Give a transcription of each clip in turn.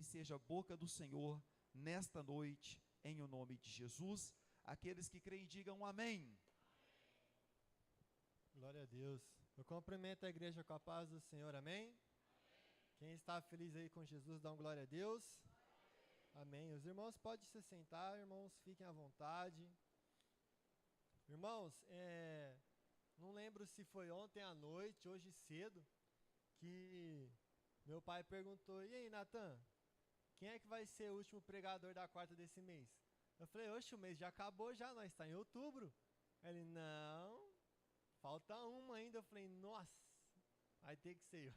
ele seja a boca do Senhor nesta noite, em o nome de Jesus. Aqueles que creem, digam amém. Glória a Deus. Eu cumprimento a igreja com a paz do Senhor, amém? Quem está feliz aí com Jesus, dá um glória a Deus. Amém. Os irmãos podem se sentar, irmãos, fiquem à vontade. Irmãos, não lembro se foi ontem à noite, hoje cedo, que meu pai perguntou: e aí, Natan, quem é que vai ser o último pregador da quarta desse mês? Eu falei: oxe, o mês já acabou já, nós está em outubro. Ele: não, falta uma ainda. Eu falei: nossa, vai ter que ser eu.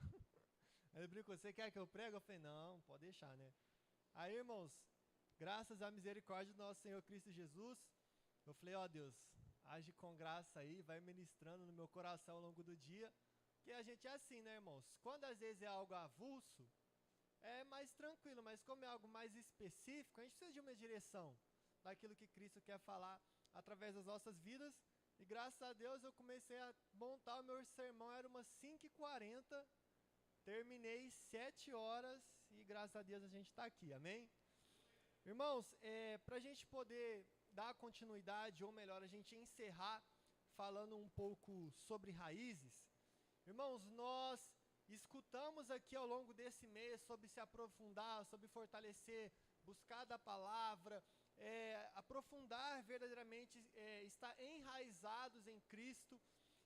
Ele brincou: você quer que eu pregue? Eu falei: não, pode deixar, né? Aí, irmãos, graças à misericórdia do nosso Senhor Cristo Jesus, eu falei: ó Deus, age com graça aí, vai ministrando no meu coração ao longo do dia. Que a gente é assim, né, irmãos? Quando às vezes é algo avulso, é mais tranquilo, mas como é algo mais específico, a gente precisa de uma direção daquilo que Cristo quer falar através das nossas vidas. E graças a Deus eu comecei a montar o meu sermão, era umas 5h40, terminei 7 horas e graças a Deus a gente está aqui, amém? Irmãos, para a gente poder dar continuidade, ou melhor, a gente encerrar falando um pouco sobre raízes, irmãos, nós escutamos aqui ao longo desse mês sobre se aprofundar, sobre fortalecer, buscar da palavra, aprofundar verdadeiramente, estar enraizados em Cristo.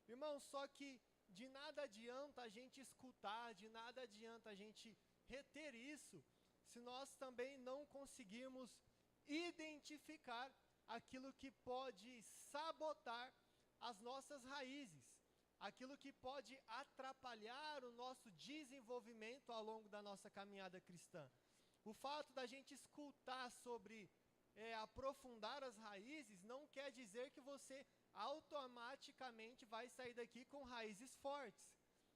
Irmãos, só que de nada adianta a gente escutar, de nada adianta a gente reter isso, se nós também não conseguirmos identificar aquilo que pode sabotar as nossas raízes, aquilo que pode atrapalhar o nosso desenvolvimento ao longo da nossa caminhada cristã. O fato da gente escutar sobre aprofundar as raízes não quer dizer que você automaticamente vai sair daqui com raízes fortes,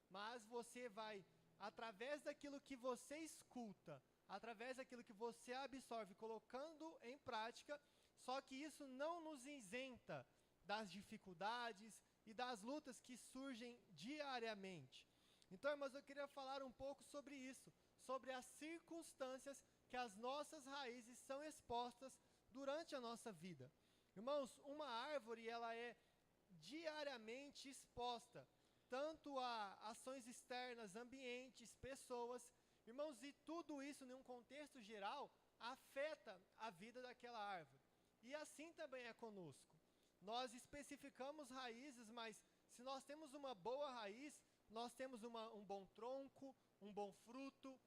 mas você vai, através daquilo que você escuta, através daquilo que você absorve, colocando em prática, só que isso não nos isenta das dificuldades e das lutas que surgem diariamente. Então, irmãos, eu queria falar um pouco sobre isso, sobre as circunstâncias que as nossas raízes são expostas durante a nossa vida. Irmãos, uma árvore, ela é diariamente exposta, tanto a ações externas, ambientes, pessoas. Irmãos, e tudo isso, em um contexto geral, afeta a vida daquela árvore. E assim também é conosco. Nós especificamos raízes, mas se nós temos uma boa raiz, nós temos um bom tronco, um bom fruto,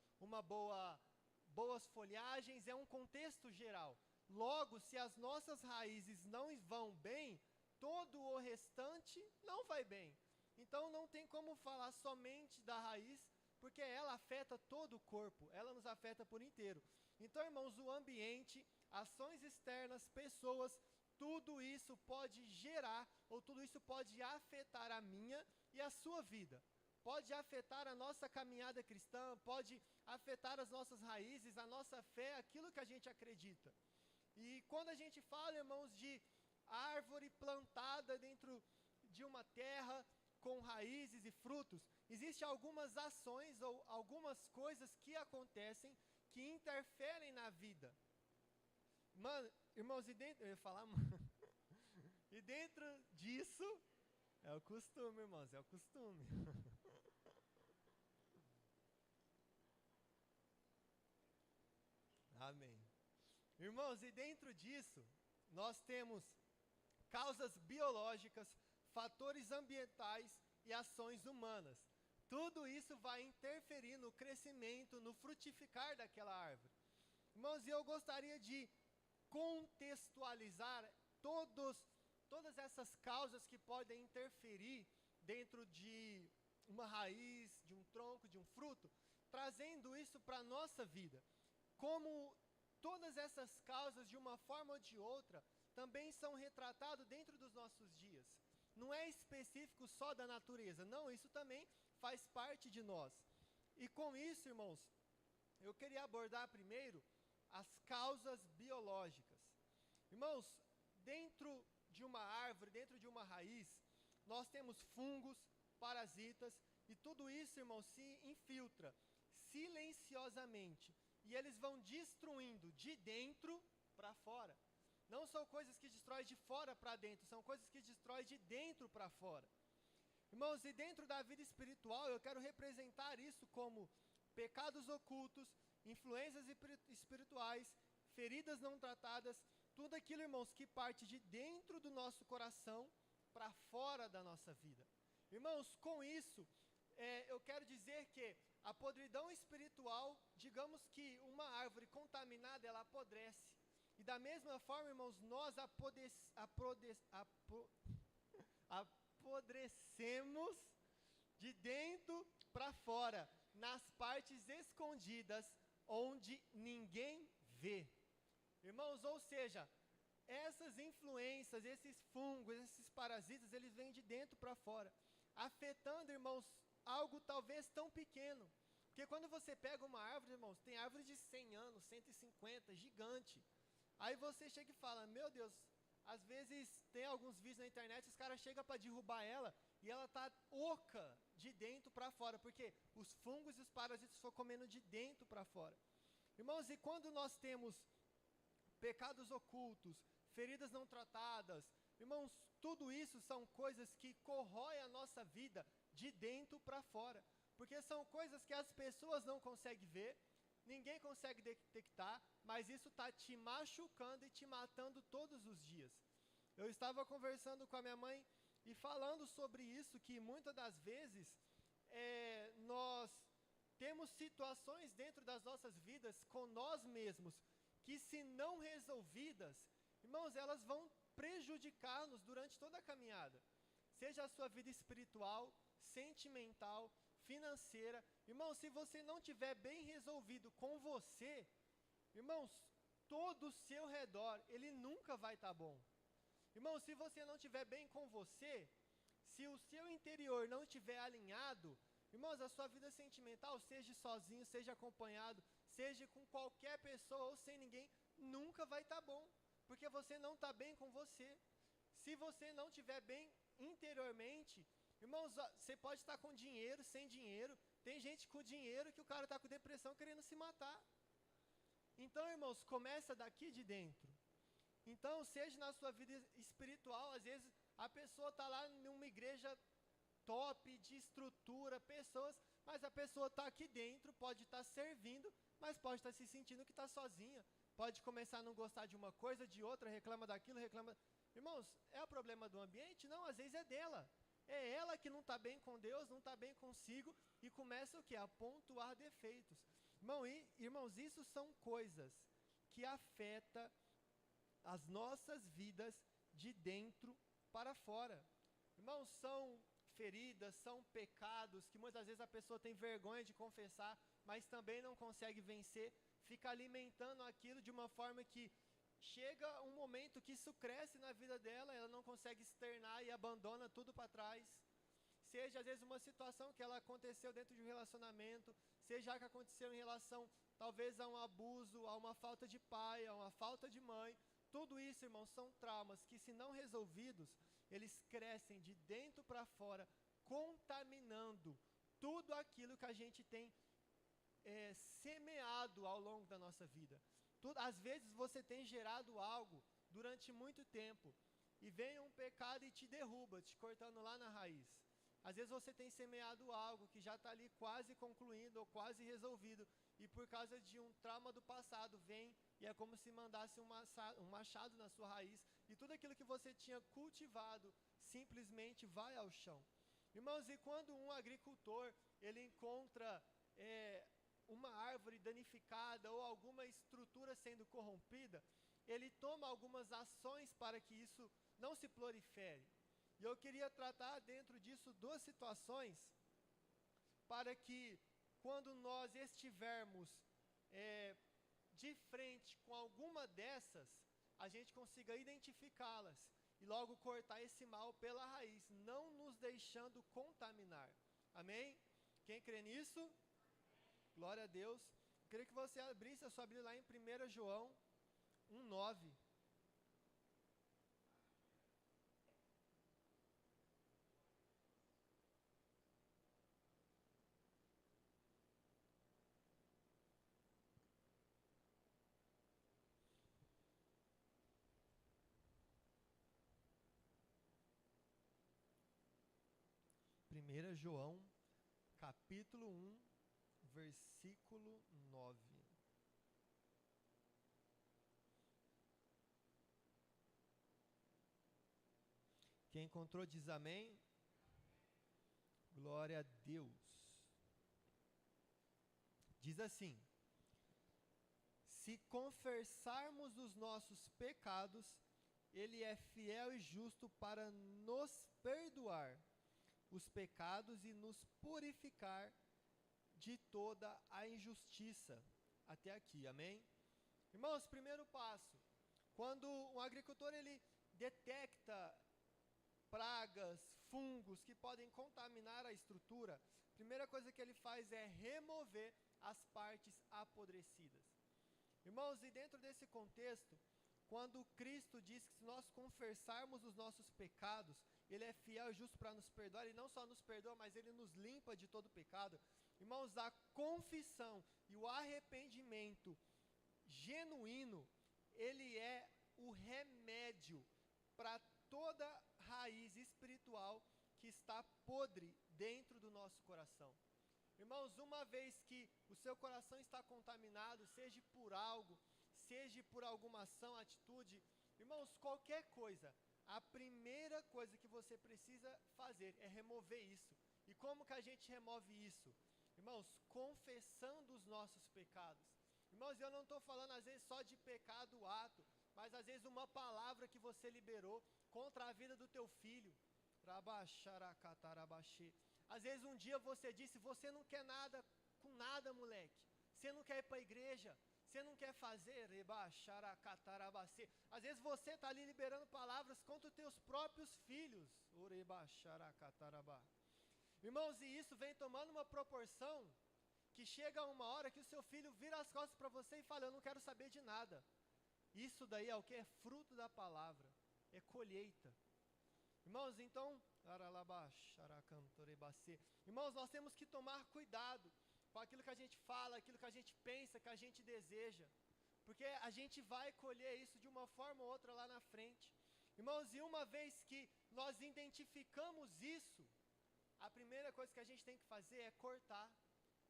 boas folhagens, é um contexto geral. Logo, se as nossas raízes não vão bem, todo o restante não vai bem. Então não tem como falar somente da raiz, porque ela afeta todo o corpo, ela nos afeta por inteiro. Então, irmãos, o ambiente, ações externas, pessoas, tudo isso pode gerar, ou tudo isso pode afetar a minha e a sua vida. Pode afetar a nossa caminhada cristã, pode afetar as nossas raízes, a nossa fé, aquilo que a gente acredita. E quando a gente fala, irmãos, de árvore plantada dentro de uma terra com raízes e frutos, existem algumas ações ou algumas coisas que acontecem que interferem na vida. Mano, irmãos, eu ia falar, e dentro disso, é o costume, irmãos, é o costume. Amém. Irmãos, e dentro disso, nós temos causas biológicas, fatores ambientais e ações humanas. Tudo isso vai interferir no crescimento, no frutificar daquela árvore. Irmãos, e eu gostaria de contextualizar todas essas causas que podem interferir dentro de uma raiz, de um tronco, de um fruto, trazendo isso para a nossa vida. Como todas essas causas, de uma forma ou de outra, também são retratadas dentro dos nossos dias. Não é específico só da natureza, não, isso também faz parte de nós. E com isso, irmãos, eu queria abordar primeiro as causas biológicas. Irmãos, dentro de uma árvore, dentro de uma raiz, nós temos fungos, parasitas, e tudo isso, irmãos, se infiltra silenciosamente e eles vão destruindo de dentro para fora. Não são coisas que destroem de fora para dentro, são coisas que destroem de dentro para fora. Irmãos, e dentro da vida espiritual, eu quero representar isso como pecados ocultos, influências espirituais, feridas não tratadas, tudo aquilo, irmãos, que parte de dentro do nosso coração para fora da nossa vida. Irmãos, com isso, eu quero dizer que a podridão espiritual, digamos que uma árvore contaminada, ela apodrece. E da mesma forma, irmãos, nós apodrecemos de dentro para fora, nas partes escondidas, onde ninguém vê. Irmãos, ou seja, essas influências, esses fungos, esses parasitas, eles vêm de dentro para fora, afetando, irmãos, algo talvez tão pequeno. Porque quando você pega uma árvore, irmãos, tem árvore de 100 anos, 150, gigante. Aí você chega e fala, meu Deus, às vezes tem alguns vídeos na internet, os caras chegam para derrubar ela e ela está oca de dentro para fora, porque os fungos e os parasitas estão comendo de dentro para fora. Irmãos, e quando nós temos pecados ocultos, feridas não tratadas, irmãos, tudo isso são coisas que corroem a nossa vida de dentro para fora, porque são coisas que as pessoas não conseguem ver, ninguém consegue detectar, mas isso está te machucando e te matando todos os dias. Eu estava conversando com a minha mãe e falando sobre isso, que muitas das vezes nós temos situações dentro das nossas vidas com nós mesmos, que se não resolvidas, irmãos, elas vão prejudicar-nos durante toda a caminhada. Seja a sua vida espiritual, sentimental, financeira. Irmãos, se você não tiver bem resolvido com você, irmãos, todo o seu redor, ele nunca vai estar bom. Irmãos, se você não estiver bem com você, se o seu interior não estiver alinhado, irmãos, a sua vida sentimental, seja sozinho, seja acompanhado, seja com qualquer pessoa ou sem ninguém, nunca vai estar bom, porque você não está bem com você. Se você não estiver bem interiormente, irmãos, você pode estar com dinheiro, sem dinheiro, tem gente com dinheiro que o cara está com depressão querendo se matar. Então, irmãos, começa daqui de dentro. Então, seja na sua vida espiritual, às vezes a pessoa está lá numa igreja top, de estrutura, pessoas, mas a pessoa está aqui dentro, pode estar servindo, mas pode estar se sentindo que está sozinha, pode começar a não gostar de uma coisa, de outra, reclama daquilo, reclama... Irmãos, é o problema do ambiente? Não, às vezes é dela. É ela que não está bem com Deus, não está bem consigo, e começa o quê? A pontuar defeitos. Irmãos, isso são coisas que afetam as nossas vidas de dentro para fora. Irmãos, são feridas, são pecados que muitas vezes a pessoa tem vergonha de confessar, mas também não consegue vencer, fica alimentando aquilo de uma forma que chega um momento que isso cresce na vida dela, ela não consegue externar e abandona tudo para trás. Seja às vezes uma situação que ela aconteceu dentro de um relacionamento, seja que aconteceu em relação talvez a um abuso, a uma falta de pai, a uma falta de mãe. Tudo isso, irmãos, são traumas que, se não resolvidos, eles crescem de dentro para fora, contaminando tudo aquilo que a gente tem semeado ao longo da nossa vida. Às vezes você tem gerado algo durante muito tempo e vem um pecado e te derruba, te cortando lá na raiz. Às vezes você tem semeado algo que já está ali quase concluindo ou quase resolvido, e por causa de um trauma do passado vem e é como se mandasse um machado na sua raiz, e tudo aquilo que você tinha cultivado simplesmente vai ao chão. Irmãos, e quando um agricultor ele encontra uma árvore danificada ou alguma estrutura sendo corrompida, ele toma algumas ações para que isso não se prolifere. E eu queria tratar dentro disso duas situações, para que quando nós estivermos de frente com alguma dessas, a gente consiga identificá-las e logo cortar esse mal pela raiz, não nos deixando contaminar. Amém? Quem crê nisso? Glória a Deus. Eu queria que você abrisse a sua Bíblia lá em 1 João 1:9. 1 João, capítulo 1, versículo 9. Quem encontrou diz amém. Glória a Deus. Diz assim: se confessarmos os nossos pecados, Ele é fiel e justo para nos perdoar os pecados e nos purificar de toda a injustiça. Até aqui, amém? Irmãos, primeiro passo, quando um agricultor ele detecta pragas, fungos que podem contaminar a estrutura, a primeira coisa que ele faz é remover as partes apodrecidas. Irmãos, e dentro desse contexto, quando Cristo diz que se nós confessarmos os nossos pecados, Ele é fiel e justo para nos perdoar, e não só nos perdoa, mas Ele nos limpa de todo pecado. Irmãos, a confissão e o arrependimento genuíno, ele é o remédio para toda raiz espiritual que está podre dentro do nosso coração. Irmãos, uma vez que o seu coração está contaminado, seja por algo, seja por alguma ação, atitude, irmãos, qualquer coisa, a primeira coisa que você precisa fazer é remover isso. E como que a gente remove isso? Irmãos, confessando os nossos pecados. Irmãos, eu não estou falando às vezes só de pecado ato, mas às vezes uma palavra que você liberou contra a vida do teu filho. Às vezes um dia você disse, você não quer nada com nada, moleque. Você não quer ir para a igreja, você não quer fazer. Às vezes você está ali liberando palavras contra os teus próprios filhos. Irmãos, e isso vem tomando uma proporção que chega uma hora que o seu filho vira as costas para você e fala, eu não quero saber de nada. Isso daí é o que? É fruto da palavra, é colheita. Irmãos, então, irmãos, nós temos que tomar cuidado com aquilo que a gente fala, aquilo que a gente pensa, que a gente deseja, porque a gente vai colher isso de uma forma ou outra lá na frente. Irmãos, e uma vez que nós identificamos isso, a primeira coisa que a gente tem que fazer é cortar,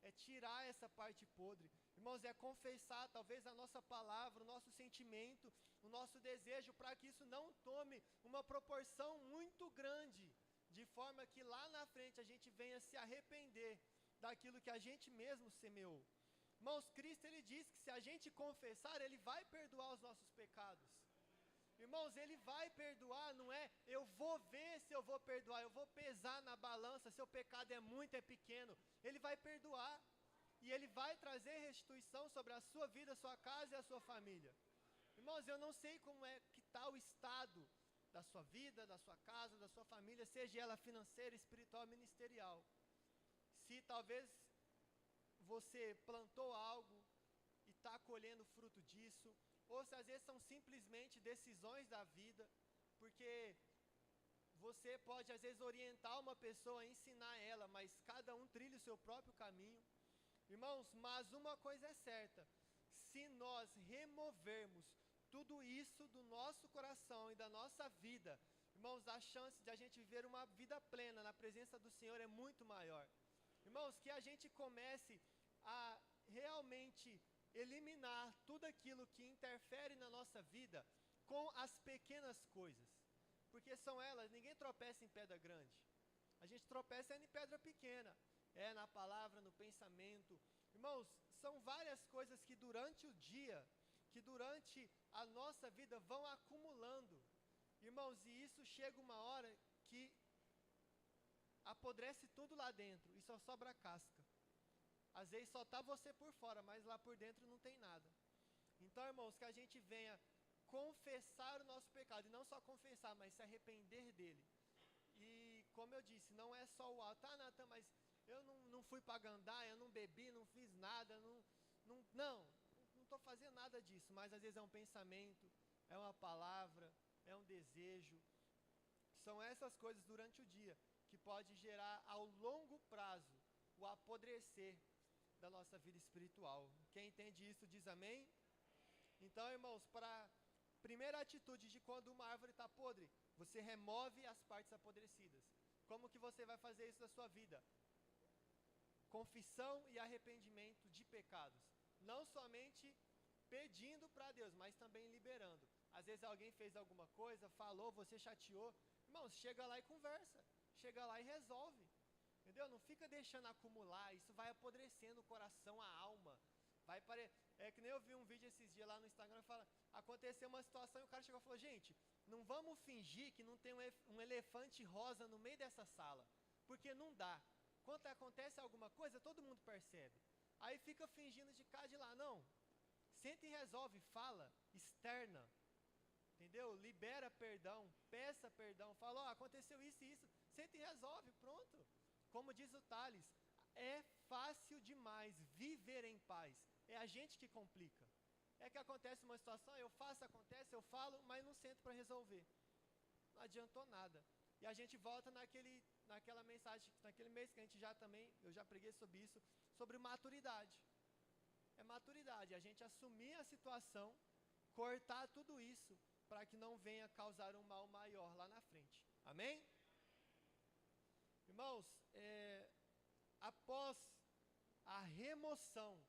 é tirar essa parte podre. Irmãos, é confessar talvez a nossa palavra, o nosso sentimento, o nosso desejo, para que isso não tome uma proporção muito grande, de forma que lá na frente a gente venha se arrepender daquilo que a gente mesmo semeou. Irmãos, Cristo ele diz que se a gente confessar, Ele vai perdoar os nossos pecados. Irmãos, Ele vai perdoar, não é eu vou ver se eu vou perdoar, eu vou pesar na balança, seu pecado é muito, é pequeno. Ele vai perdoar e Ele vai trazer restituição sobre a sua vida, a sua casa e a sua família. Irmãos, eu não sei como é que está o estado da sua vida, da sua casa, da sua família, seja ela financeira, espiritual, ministerial. Se talvez você plantou algo e está colhendo fruto disso, ou se às vezes são simplesmente decisões da vida, porque você pode às vezes orientar uma pessoa, ensinar ela, mas cada um trilha o seu próprio caminho. Irmãos, mas uma coisa é certa, se nós removermos tudo isso do nosso coração e da nossa vida, irmãos, a chance de a gente viver uma vida plena na presença do Senhor é muito maior. Irmãos, que a gente comece a realmente eliminar tudo aquilo que interfere na nossa vida com as pequenas coisas, porque são elas, ninguém tropeça em pedra grande, a gente tropeça em pedra pequena, na palavra, no pensamento. Irmãos, são várias coisas que durante o dia, que durante a nossa vida vão acumulando, irmãos, e isso chega uma hora que apodrece tudo lá dentro e só sobra a casca. Às vezes só está você por fora, mas lá por dentro não tem nada. Então, irmãos, que a gente venha confessar o nosso pecado, e não só confessar, mas se arrepender dele. E como eu disse, não é só o alto, Natan, mas eu não fui para gandaia, eu não bebi, não fiz nada, não estou fazendo nada disso, mas às vezes é um pensamento, é uma palavra, é um desejo. São essas coisas durante o dia que pode gerar ao longo prazo o apodrecer da nossa vida espiritual. Quem entende isso diz amém? Então, irmãos, para a primeira atitude de quando uma árvore está podre, você remove as partes apodrecidas. Como que você vai fazer isso na sua vida? Confissão e arrependimento de pecados. Não somente pedindo para Deus, mas também liberando. Às vezes alguém fez alguma coisa, falou, você chateou. Irmãos, chega lá e conversa. Chega lá e resolve. Entendeu? Não fica deixando acumular. Isso vai apodrecendo o coração, a alma. É que nem eu vi um vídeo esses dias lá no Instagram que fala, aconteceu uma situação e o cara chegou e falou, gente, não vamos fingir que não tem um elefante rosa no meio dessa sala. Porque não dá. Quando acontece alguma coisa, todo mundo percebe. Aí fica fingindo de cá e de lá. Não. Senta e resolve, fala, externa. Entendeu? Libera perdão, peça perdão. Fala, ó, aconteceu isso e isso. Senta e resolve, pronto. Como diz o Tales, é fácil demais viver em paz. É a gente que complica. É que acontece uma situação, eu faço, acontece, eu falo, mas não sento para resolver. Não adiantou nada. E a gente volta naquela mensagem, naquele mês que a gente eu já preguei sobre isso, sobre maturidade. É maturidade, a gente assumir a situação, cortar tudo isso, para que não venha causar um mal maior lá na frente. Amém? Irmãos, após a remoção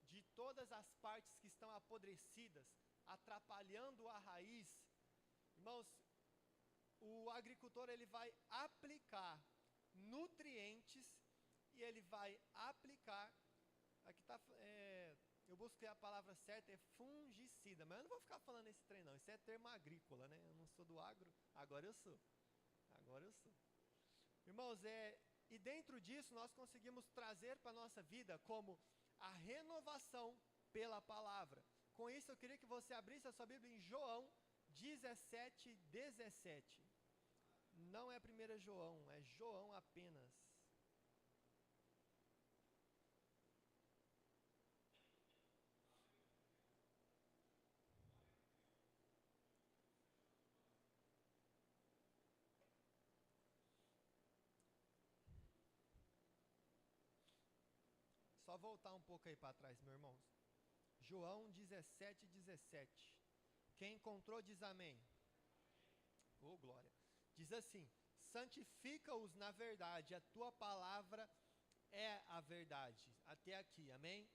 de todas as partes que estão apodrecidas, atrapalhando a raiz, irmãos, o agricultor ele vai aplicar nutrientes e ele vai aplicar, aqui está, eu busquei a palavra certa, é fungicida, mas eu não vou ficar falando esse trem não, isso é termo agrícola, né? Eu não sou do agro, agora eu sou. Irmãos, e dentro disso nós conseguimos trazer para a nossa vida como a renovação pela palavra. Com isso eu queria que você abrisse a sua Bíblia em João 17:17. Não é 1 João, é João apenas. Só voltar um pouco aí para trás, meus irmãos. João 17:17. Quem encontrou diz amém. Oh, glória. Diz assim: santifica-os na verdade, a tua palavra é a verdade. Até aqui, amém?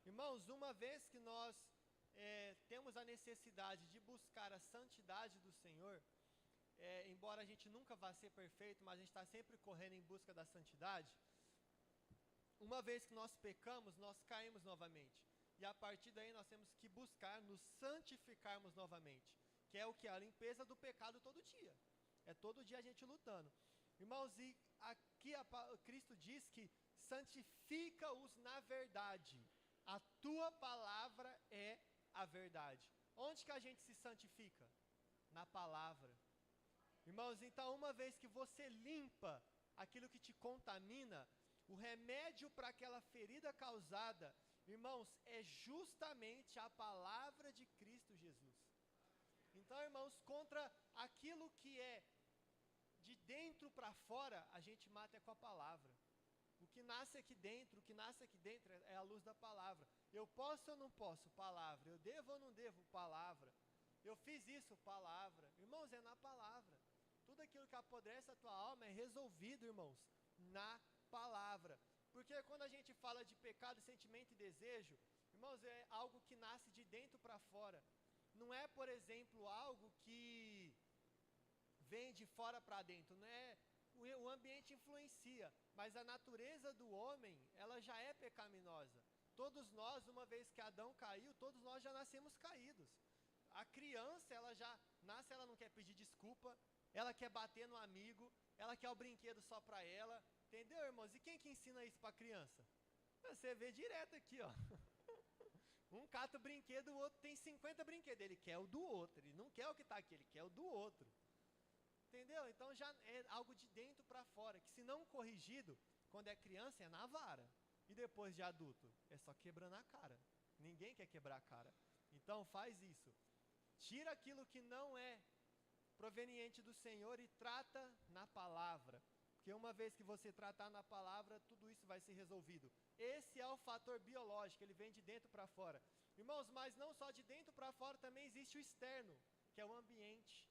Irmãos, uma vez que nós temos a necessidade de buscar a santidade do Senhor, embora a gente nunca vá ser perfeito, mas a gente está sempre correndo em busca da santidade, uma vez que nós pecamos, nós caímos novamente. E a partir daí nós temos que buscar nos santificarmos novamente, que é o que? A limpeza do pecado todo dia. É todo dia a gente lutando. Irmãos, e aqui Cristo diz que santifica-os na verdade. A tua palavra é a verdade. Onde que a gente se santifica? Na palavra. Irmãos, então uma vez que você limpa aquilo que te contamina, o remédio para aquela ferida causada, irmãos, é justamente a palavra de Cristo Jesus. Então, irmãos, contra aquilo que é de dentro para fora, a gente mata com a palavra. O que nasce aqui dentro é a luz da palavra. Eu posso ou não posso? Palavra. Eu devo ou não devo? Palavra. Eu fiz isso? Palavra. Irmãos, é na palavra. Tudo aquilo que apodrece a tua alma é resolvido, irmãos, na palavra. Porque quando a gente fala de pecado, sentimento e desejo, irmãos, é algo que nasce de dentro para fora. Não é, por exemplo, algo que vem de fora para dentro. Não é, o ambiente influencia, mas a natureza do homem, ela já é pecaminosa. Todos nós, uma vez que Adão caiu, todos nós já nascemos caídos. A criança, ela já nasce, ela não quer pedir desculpa, ela quer bater no amigo, ela quer o brinquedo só para ela. Entendeu, irmãos? E quem que ensina isso para a criança? Você vê direto aqui, ó. Um cata o brinquedo, o outro tem 50 brinquedos. Ele quer o do outro, ele não quer o que está aqui, ele quer o do outro. Entendeu? Então já é algo de dentro para fora, que se não corrigido, quando é criança é na vara. E depois de adulto, é só quebrando a cara. Ninguém quer quebrar a cara. Então faz isso. Tira aquilo que não é proveniente do Senhor e trata na palavra. Porque uma vez que você tratar na palavra, tudo isso vai ser resolvido. Esse é o fator biológico, ele vem de dentro para fora. Irmãos, mas não só de dentro para fora, também existe o externo, que é o ambiente.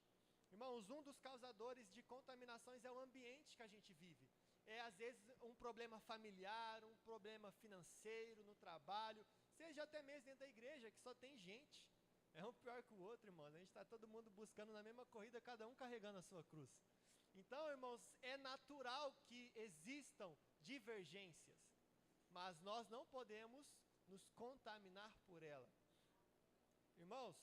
Irmãos, um dos causadores de contaminações é o ambiente que a gente vive. É, às vezes, um problema familiar, um problema financeiro, no trabalho, seja até mesmo dentro da igreja, que só tem gente. É um pior que o outro, irmãos. A gente está todo mundo buscando na mesma corrida, cada um carregando a sua cruz. Então, irmãos, é natural que existam divergências, mas nós não podemos nos contaminar por ela. Irmãos,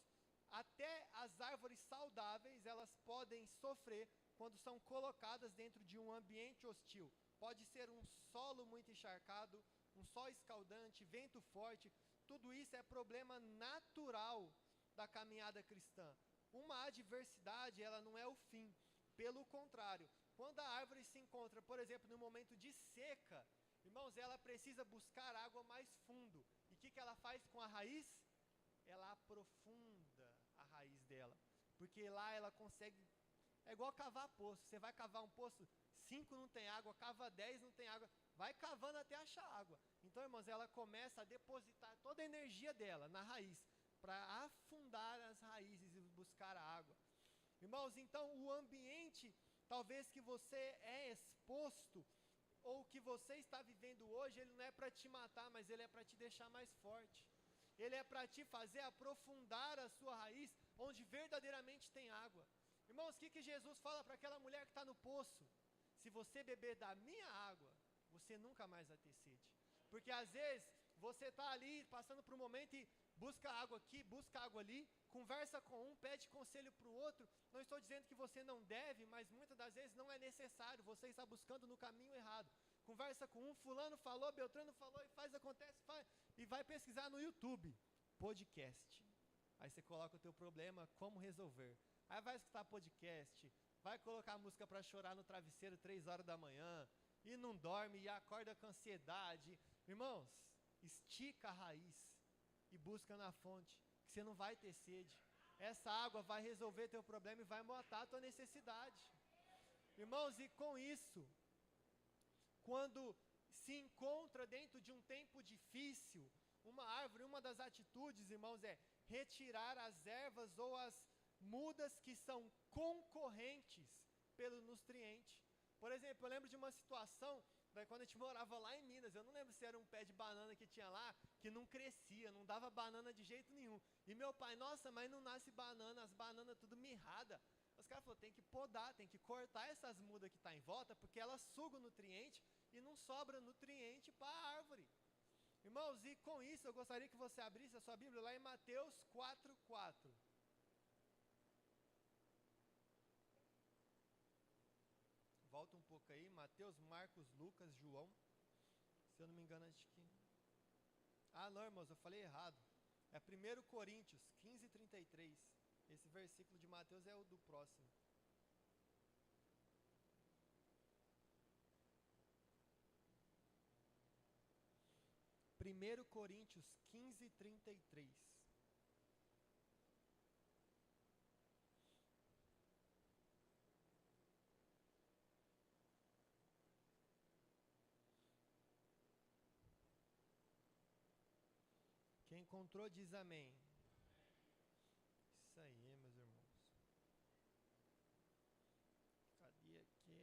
até as árvores saudáveis, elas podem sofrer quando são colocadas dentro de um ambiente hostil. Pode ser um solo muito encharcado, um sol escaldante, vento forte. Tudo isso é problema natural da caminhada cristã. Uma adversidade, ela não é o fim. Pelo contrário, quando a árvore se encontra, por exemplo, no momento de seca, irmãos, ela precisa buscar água mais fundo. E o que ela faz com a raiz? Ela aprofunda a raiz dela. Porque lá ela consegue... É igual cavar poço. Você vai cavar um poço, 5 não tem água, cava 10 não tem água. Vai cavando até achar água. Então, irmãos, ela começa a depositar toda a energia dela na raiz, para afundar as raízes e buscar a água. Irmãos, então o ambiente, talvez que você é exposto, ou que você está vivendo hoje, ele não é para te matar, mas ele é para te deixar mais forte. Ele é para te fazer aprofundar a sua raiz, onde verdadeiramente tem água. Irmãos, o que Jesus fala para aquela mulher que está no poço? Se você beber da minha água, você nunca mais vai ter sede. Porque às vezes, você está ali, passando por um momento e busca água aqui, busca água ali, conversa com um, pede conselho para o outro. Não estou dizendo que você não deve, mas muitas das vezes não é necessário, você está buscando no caminho errado. Conversa com um, fulano falou, Beltrano falou, e faz, acontece, faz, e vai pesquisar no YouTube, podcast. Aí você coloca o teu problema, como resolver. Aí vai escutar podcast, vai colocar música para chorar no travesseiro 3 horas da manhã, e não dorme, e acorda com ansiedade. Irmãos, estica a raiz e busca na fonte, que você não vai ter sede. Essa água vai resolver teu problema e vai matar a tua necessidade. Irmãos, e com isso, quando se encontra dentro de um tempo difícil, uma árvore, uma das atitudes, irmãos, é retirar as ervas ou as mudas que são concorrentes pelo nutriente. Por exemplo, eu lembro de uma situação, quando a gente morava lá em Minas, eu não lembro se era um pé de banana que tinha lá, que não crescia, não dava banana de jeito nenhum. E meu pai, nossa, mas não nasce banana, as bananas tudo mirrada. Os caras falaram, tem que podar, tem que cortar essas mudas que estão em volta, porque elas sugam nutriente e não sobra nutriente para a árvore. Irmãos, e com isso eu gostaria que você abrisse a sua Bíblia lá em Mateus 4:4. Volta um pouco aí, Mateus, Marcos, Lucas, João. Se eu não me engano, acho que... Ah, não, irmãos, eu falei errado. É 1 Coríntios 15:33. Esse versículo de Mateus é o do próximo. Primeiro Coríntios 15:33. Quem encontrou diz amém. Isso aí, meus irmãos. Cadê aqui?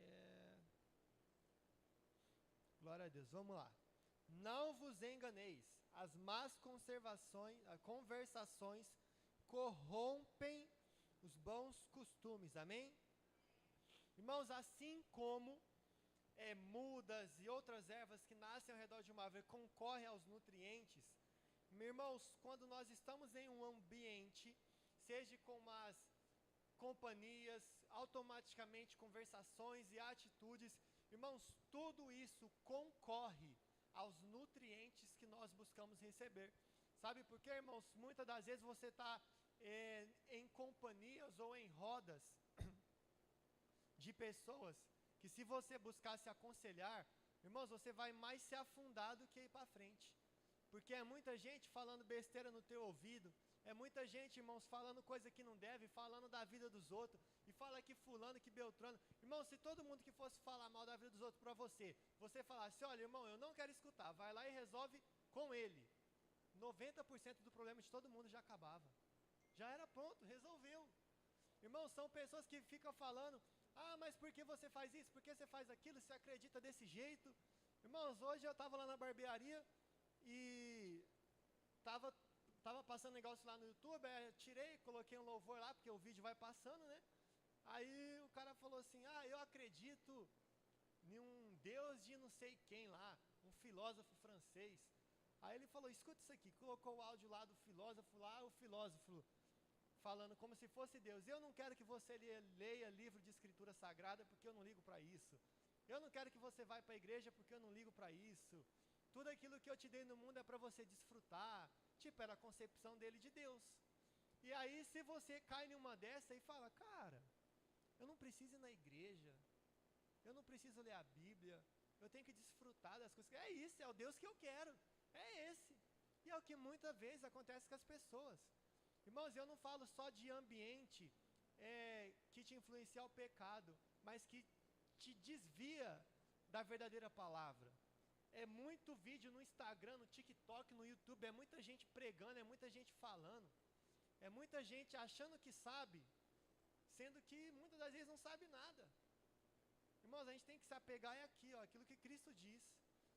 Glória a Deus, vamos lá. Não vos enganeis, as más conversações corrompem os bons costumes, amém? Irmãos, assim como mudas e outras ervas que nascem ao redor de uma árvore concorrem aos nutrientes, irmãos, quando nós estamos em um ambiente, seja com umas companhias, automaticamente conversações e atitudes, irmãos, tudo isso concorre aos nutrientes que nós buscamos receber. Sabe por quê, irmãos? Muitas das vezes você está em companhias ou em rodas de pessoas que, se você buscar se aconselhar, irmãos, você vai mais se afundar do que ir para frente. Porque é muita gente falando besteira no teu ouvido, é muita gente, irmãos, falando coisa que não deve, falando da vida dos outros, e fala que fulano, que Beltrano. Irmão, se todo mundo que fosse falar mal da vida dos outros para você, você falasse, olha, irmão, eu não quero escutar, vai lá e resolve com ele. 90% do problema de todo mundo já acabava. Já era pronto, resolveu. Irmãos, são pessoas que ficam falando, ah, mas por que você faz isso? Por que você faz aquilo? Você acredita desse jeito? Irmãos, hoje eu estava lá na barbearia e tava passando negócio lá no YouTube, aí eu tirei, coloquei um louvor lá, porque o vídeo vai passando, né? Aí o cara falou assim, ah, eu acredito em um Deus de não sei quem lá, um filósofo francês. Aí ele falou, escuta isso aqui, colocou o áudio lá do filósofo lá, o filósofo falando como se fosse Deus. Eu não quero que você leia livro de escritura sagrada, porque eu não ligo para isso. Eu não quero que você vá para a igreja, porque eu não ligo para isso. Tudo aquilo que eu te dei no mundo é para você desfrutar. Tipo, era a concepção dele de Deus. E aí, se você cai numa dessa e fala, cara, eu não preciso ir na igreja, eu não preciso ler a Bíblia, eu tenho que desfrutar das coisas. É isso, é o Deus que eu quero. É esse. E é o que muitas vezes acontece com as pessoas. Irmãos, eu não falo só de ambiente que te influencia ao pecado, mas que te desvia da verdadeira palavra. É muito vídeo no Instagram, no TikTok, no YouTube, é muita gente pregando, é muita gente falando, é muita gente achando que sabe, sendo que muitas das vezes não sabe nada. Irmãos, a gente tem que se apegar aqui, ó, aquilo que Cristo diz.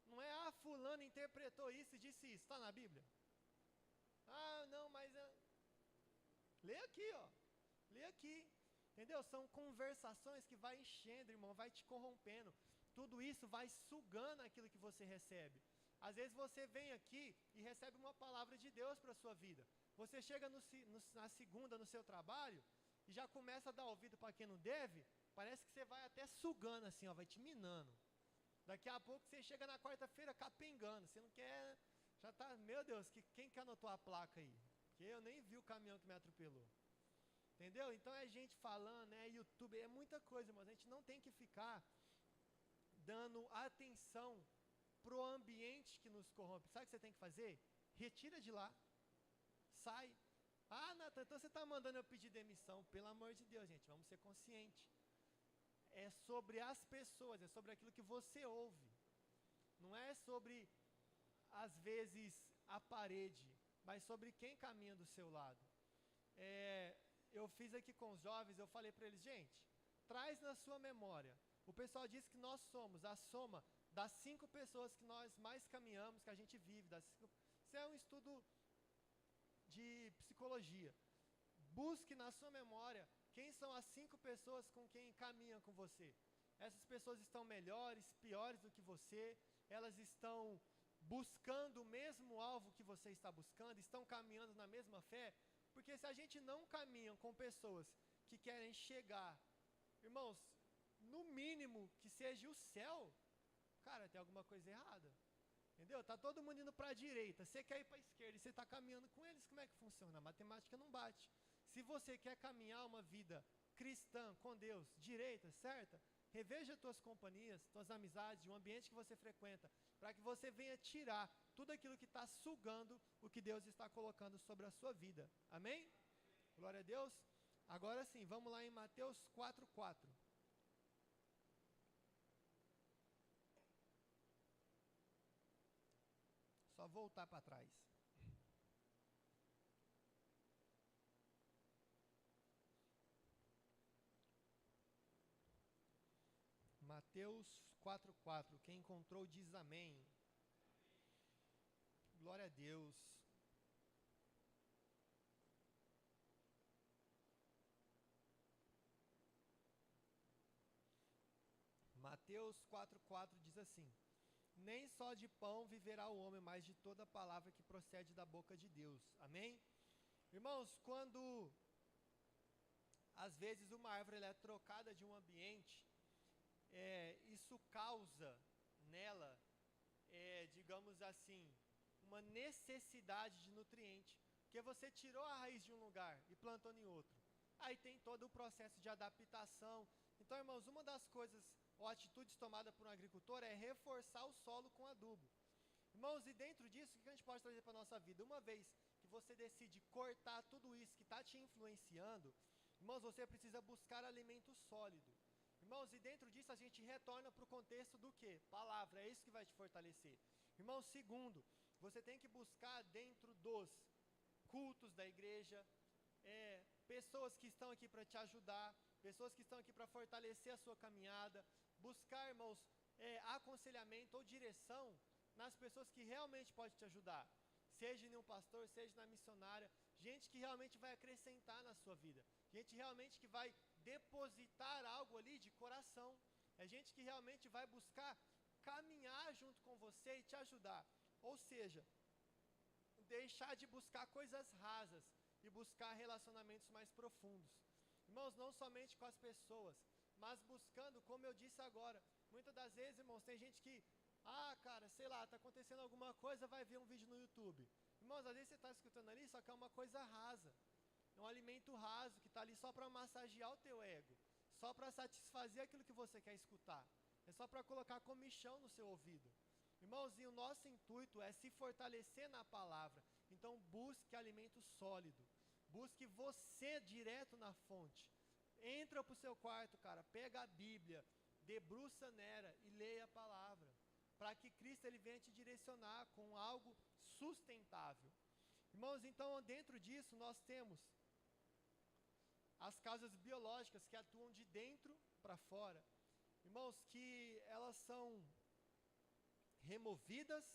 Não é, ah, fulano interpretou isso e disse isso, está na Bíblia? Ah, não, mas... Lê aqui, ó, lê aqui, entendeu? São conversações que vai enchendo, irmão, vai te corrompendo. Tudo isso vai sugando aquilo que você recebe. Às vezes você vem aqui e recebe uma palavra de Deus para a sua vida. Você chega na segunda, no seu trabalho, e já começa a dar ouvido para quem não deve, parece que você vai até sugando assim, ó, vai te minando. Daqui a pouco você chega na quarta-feira capengando, você não quer, já tá, meu Deus, quem que anotou a placa aí? Porque eu nem vi o caminhão que me atropelou. Entendeu? Então é gente falando, é YouTube, é muita coisa, mas a gente não tem que ficar dando atenção pro ambiente que nos corrompe. Sabe o que você tem que fazer? Retira de lá. Sai. Ah, Natan, então você está mandando eu pedir demissão. Pelo amor de Deus, gente, vamos ser conscientes. É sobre as pessoas, é sobre aquilo que você ouve. Não é sobre, às vezes, a parede, mas sobre quem caminha do seu lado. Eu fiz aqui com os jovens, eu falei para eles, gente, traz na sua memória. O pessoal diz que nós somos a soma das 5 pessoas que nós mais caminhamos, que a gente vive. Isso é um estudo de psicologia. Busque na sua memória quem são as 5 pessoas com quem caminham com você. Essas pessoas estão melhores, piores do que você, elas estão buscando o mesmo alvo que você está buscando, estão caminhando na mesma fé, porque se a gente não caminha com pessoas que querem chegar, irmãos, no mínimo que seja o céu, cara, tem alguma coisa errada, entendeu? Tá todo mundo indo para a direita, você quer ir para a esquerda e você está caminhando com eles, como é que funciona? A matemática não bate. Se você quer caminhar uma vida cristã com Deus, direita, certa, reveja tuas companhias, tuas amizades, o ambiente que você frequenta, para que você venha tirar tudo aquilo que está sugando o que Deus está colocando sobre a sua vida. Amém? Glória a Deus. Agora sim, vamos lá em Mateus 4:4. Só voltar para trás. Mateus 4:4. Quem encontrou diz amém. Glória a Deus. Mateus 4:4 diz assim: nem só de pão viverá o homem, mas de toda palavra que procede da boca de Deus. Amém? Irmãos, quando às vezes uma árvore ela é trocada de um ambiente, isso causa nela, digamos assim, uma necessidade de nutriente, porque você tirou a raiz de um lugar e plantou em outro. Aí tem todo o processo de adaptação. Então, irmãos, uma das coisas ou atitudes tomadas por um agricultor é reforçar o solo com adubo. Irmãos, e dentro disso, o que a gente pode trazer para a nossa vida? Uma vez que você decide cortar tudo isso que está te influenciando, irmãos, você precisa buscar alimento sólido. Irmãos, e dentro disso a gente retorna para o contexto do quê? Palavra, é isso que vai te fortalecer. Irmãos, segundo, você tem que buscar dentro dos cultos da igreja, pessoas que estão aqui para te ajudar, pessoas que estão aqui para fortalecer a sua caminhada, buscar, irmãos, aconselhamento ou direção nas pessoas que realmente podem te ajudar, seja em um pastor, seja na missionária, gente que realmente vai acrescentar na sua vida, gente realmente que vai depositar algo ali de coração, é gente que realmente vai buscar caminhar junto com você e te ajudar, ou seja, deixar de buscar coisas rasas e buscar relacionamentos mais profundos. Irmãos, não somente com as pessoas, mas buscando, como eu disse agora, muitas das vezes, irmãos, tem gente que, cara, sei lá, está acontecendo alguma coisa, vai ver um vídeo no YouTube. Irmãos, às vezes você está escutando ali, só que é uma coisa rasa, é um alimento raso, que está ali só para massagear o teu ego, só para satisfazer aquilo que você quer escutar, é só para colocar comichão no seu ouvido. Irmãos, e o nosso intuito é se fortalecer na palavra, então busque alimento sólido, busque você direto na fonte, entra para o seu quarto, cara, pega a Bíblia, debruça nela e leia a palavra, para que Cristo ele venha te direcionar com algo sustentável. Irmãos, então dentro disso nós temos as causas biológicas que atuam de dentro para fora. Irmãos, que elas são removidas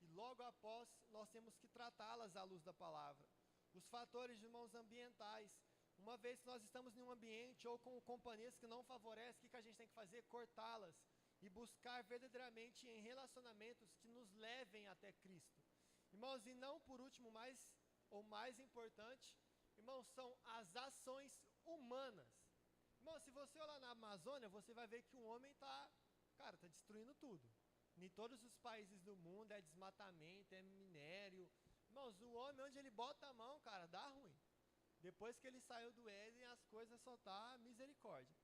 e logo após nós temos que tratá-las à luz da palavra. Os fatores, irmãos, ambientais. Uma vez que nós estamos em um ambiente ou com companhias que não favorecem, o que a gente tem que fazer? Cortá-las e buscar verdadeiramente em relacionamentos que nos levem até Cristo. Irmãos, e não por último, mais importante, irmãos, são as ações humanas. Irmão, se você olhar na Amazônia, você vai ver que o homem está destruindo tudo. Em todos os países do mundo é desmatamento, é minério. Irmãos, o homem, onde ele bota a mão, dá ruim. Depois que ele saiu do Éden, as coisas só tá misericórdia.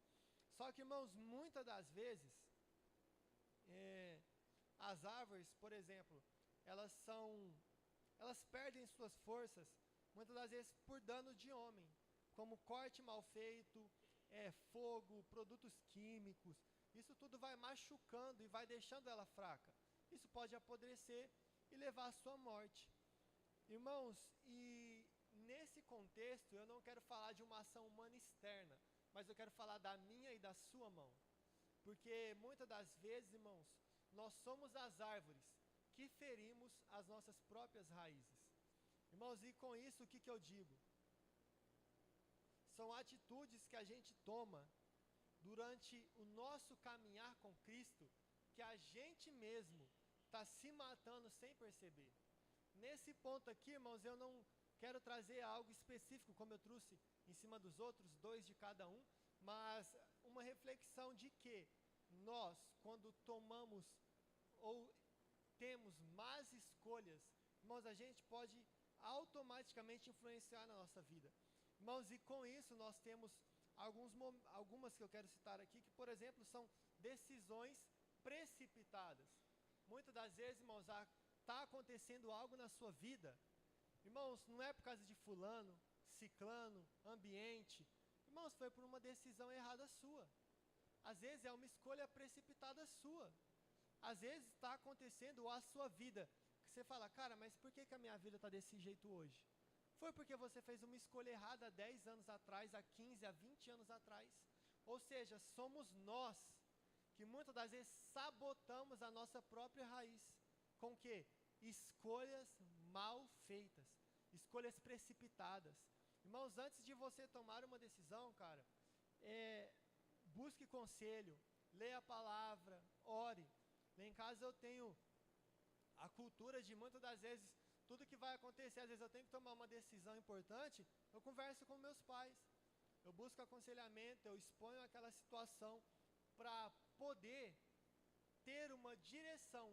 Só que, irmãos, muitas das vezes, as árvores, por exemplo, elas perdem suas forças, muitas das vezes por dano de homem, como corte mal feito, fogo, produtos químicos. Isso tudo vai machucando e vai deixando ela fraca. Isso pode apodrecer e levar à sua morte. Irmãos, e nesse contexto eu não quero falar de uma ação humana externa, mas eu quero falar da minha e da sua mão. Porque muitas das vezes, irmãos, nós somos as árvores que ferimos as nossas próprias raízes. Irmãos, e com isso o que eu digo? São atitudes que a gente toma durante o nosso caminhar com Cristo, que a gente mesmo está se matando sem perceber. Nesse ponto aqui, irmãos, eu não quero trazer algo específico, como eu trouxe em cima dos outros, 2 de cada um, mas uma reflexão de que nós, quando tomamos ou temos más escolhas, irmãos, a gente pode automaticamente influenciar na nossa vida. Irmãos, e com isso nós temos algumas que eu quero citar aqui, que, por exemplo, são decisões precipitadas. Muitas das vezes, irmãos, está acontecendo algo na sua vida, irmãos, não é por causa de fulano, ciclano, ambiente, irmãos, foi por uma decisão errada sua. Às vezes é uma escolha precipitada sua. Às vezes está acontecendo a sua vida, que você fala, mas por que a minha vida está desse jeito hoje? Foi porque você fez uma escolha errada há 10 anos atrás, há 15, há 20 anos atrás. Ou seja, somos nós que muitas das vezes sabotamos a nossa própria raiz. Com o quê? Escolhas mal feitas, escolhas precipitadas. Irmãos, antes de você tomar uma decisão, busque conselho, leia a palavra, ore. Lá em casa eu tenho a cultura de muitas das vezes, tudo que vai acontecer, às vezes eu tenho que tomar uma decisão importante, eu converso com meus pais, eu busco aconselhamento, eu exponho aquela situação para poder ter uma direção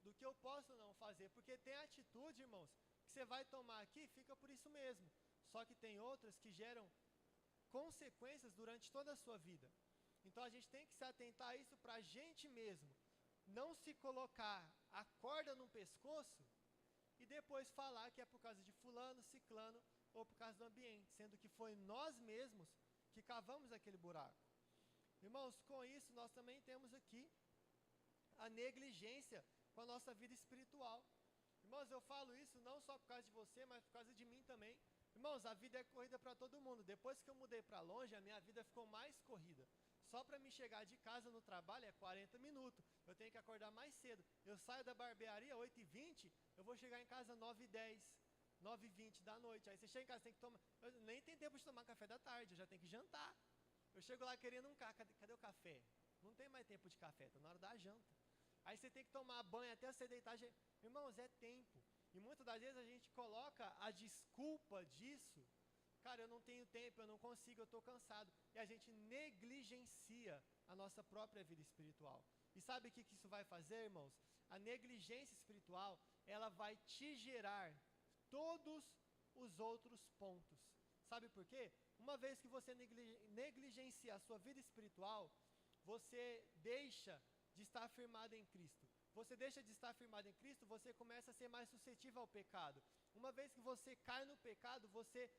do que eu posso ou não fazer, porque tem atitude, irmãos, que você vai tomar aqui e fica por isso mesmo, só que tem outras que geram consequências durante toda a sua vida. Então a gente tem que se atentar a isso para a gente mesmo, não se colocar a corda no pescoço e depois falar que é por causa de fulano, ciclano ou por causa do ambiente, sendo que foi nós mesmos que cavamos aquele buraco. Irmãos, com isso nós também temos aqui a negligência com a nossa vida espiritual. Irmãos, eu falo isso não só por causa de você, mas por causa de mim também. Irmãos, a vida é corrida para todo mundo. Depois que eu mudei para longe, a minha vida ficou mais corrida. Só para me chegar de casa no trabalho é 40 minutos. Eu tenho que acordar mais cedo. Eu saio da barbearia 8h20, eu vou chegar em casa 9h10, 9h20 da noite. Aí você chega em casa, tem que tomar... Eu nem tem tempo de tomar café da tarde, eu já tenho que jantar. Eu chego lá querendo um café. Cadê o café? Não tem mais tempo de café, está na hora da janta. Aí você tem que tomar banho até você deitar. Irmãos, é tempo. E muitas das vezes a gente coloca a desculpa disso. Cara, eu não tenho tempo, eu não consigo, eu estou cansado. E a gente negligencia a nossa própria vida espiritual. E sabe o que isso vai fazer, irmãos? A negligência espiritual, ela vai te gerar todos os outros pontos. Sabe por quê? Uma vez que você negligencia a sua vida espiritual, você deixa de estar firmado em Cristo. Você deixa de estar firmado em Cristo, você começa a ser mais suscetível ao pecado. Uma vez que você cai no pecado, você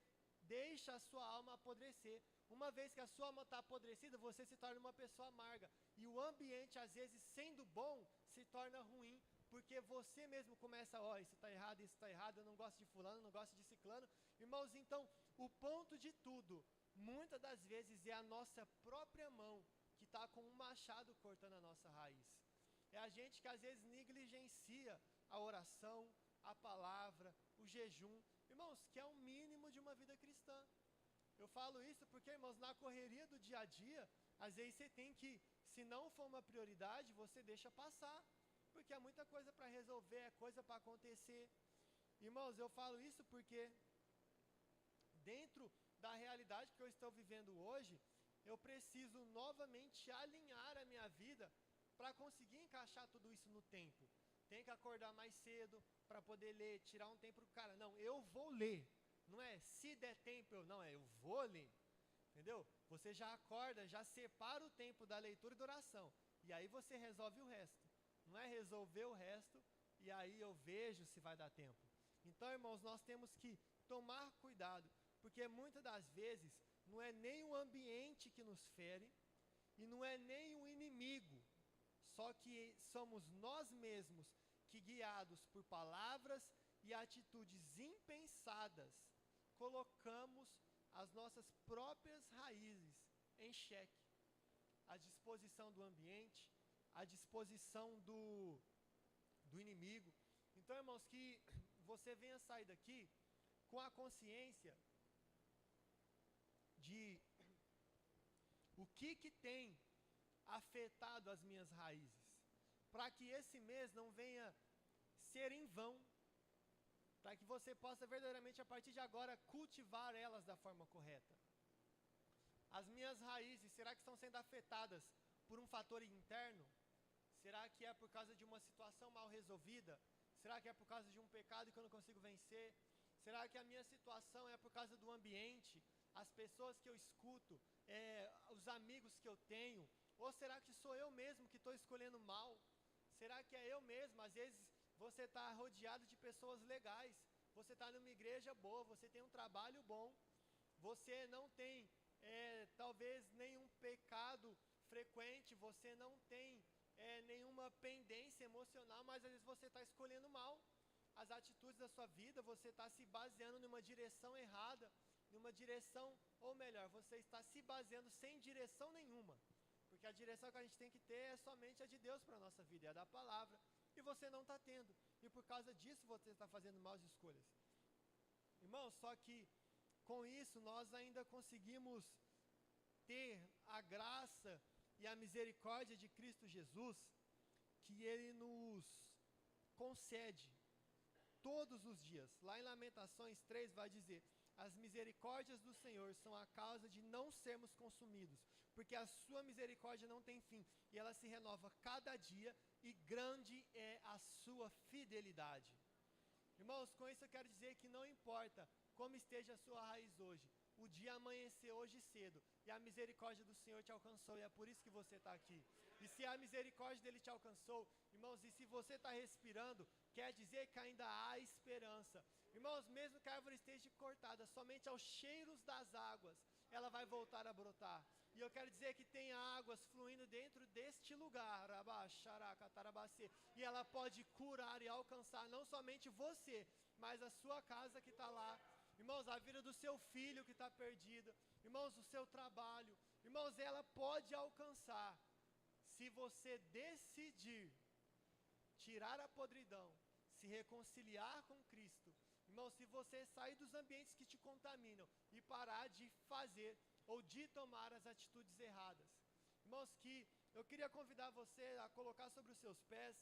deixa a sua alma apodrecer. Uma vez que a sua alma está apodrecida, você se torna uma pessoa amarga. E o ambiente, às vezes, sendo bom, se torna ruim. Porque você mesmo começa, isso está errado, eu não gosto de fulano, não gosto de ciclano. Irmãos, então, o ponto de tudo, muitas das vezes, é a nossa própria mão que está com um machado cortando a nossa raiz. É a gente que às vezes negligencia a oração, a palavra, o jejum. Irmãos, que é o mínimo de uma vida cristã. Eu falo isso porque, irmãos, na correria do dia a dia, às vezes você tem que, se não for uma prioridade, você deixa passar. Porque há muita coisa para resolver, é coisa para acontecer. Irmãos, eu falo isso porque dentro da realidade que eu estou vivendo hoje, eu preciso novamente alinhar a minha vida para conseguir encaixar tudo isso no tempo. Tem que acordar mais cedo para poder ler, tirar um tempo. Cara, não, eu vou ler. Não é se der tempo, eu vou ler. Entendeu? Você já acorda, já separa o tempo da leitura e da oração. E aí você resolve o resto. Não é resolver o resto e aí eu vejo se vai dar tempo. Então, irmãos, nós temos que tomar cuidado, porque muitas das vezes não é nem o ambiente que nos fere e não é nem o inimigo. Só que somos nós mesmos que, guiados por palavras e atitudes impensadas, colocamos as nossas próprias raízes em xeque. À disposição do ambiente, à disposição do inimigo. Então, irmãos, que você venha sair daqui com a consciência de o que tem afetado as minhas raízes, para que esse mês não venha ser em vão, para que você possa verdadeiramente, a partir de agora, cultivar elas da forma correta. As minhas raízes, será que estão sendo afetadas por um fator interno? Será que é por causa de uma situação mal resolvida? Será que é por causa de um pecado que eu não consigo vencer? Será que a minha situação é por causa do ambiente, as pessoas que eu escuto, os amigos que eu tenho? Ou será que sou eu mesmo que estou escolhendo mal? Será que é eu mesmo? Às vezes você está rodeado de pessoas legais, você está numa igreja boa, você tem um trabalho bom, você não tem talvez nenhum pecado frequente, você não tem nenhuma pendência emocional, mas às vezes você está escolhendo mal as atitudes da sua vida, você está se baseando numa direção errada, numa direção, ou melhor, você está se baseando sem direção nenhuma. Porque a direção que a gente tem que ter é somente a de Deus para a nossa vida, é a da palavra. E você não está tendo. E por causa disso você está fazendo maus escolhas. Irmãos, só que com isso nós ainda conseguimos ter a graça e a misericórdia de Cristo Jesus, que Ele nos concede todos os dias. Lá em Lamentações 3 vai dizer: as misericórdias do Senhor são a causa de não sermos consumidos, porque a sua misericórdia não tem fim, e ela se renova cada dia, e grande é a sua fidelidade. Irmãos, com isso eu quero dizer que não importa como esteja a sua raiz hoje, o dia amanheceu hoje cedo, e a misericórdia do Senhor te alcançou, e é por isso que você está aqui. E se a misericórdia dele te alcançou, irmãos, e se você está respirando, quer dizer que ainda há esperança. Irmãos, mesmo que a árvore esteja cortada, somente aos cheiros das águas, ela vai voltar a brotar. E eu quero dizer que tem águas fluindo dentro deste lugar, e ela pode curar e alcançar não somente você, mas a sua casa que está lá. Irmãos, a vida do seu filho que está perdido. Irmãos, o seu trabalho. Irmãos, ela pode alcançar. Se você decidir tirar a podridão, se reconciliar com Cristo. Irmãos, se você sair dos ambientes que te contaminam e parar de fazer ou de tomar as atitudes erradas. Irmãos, que eu queria convidar você a colocar sobre os seus pés.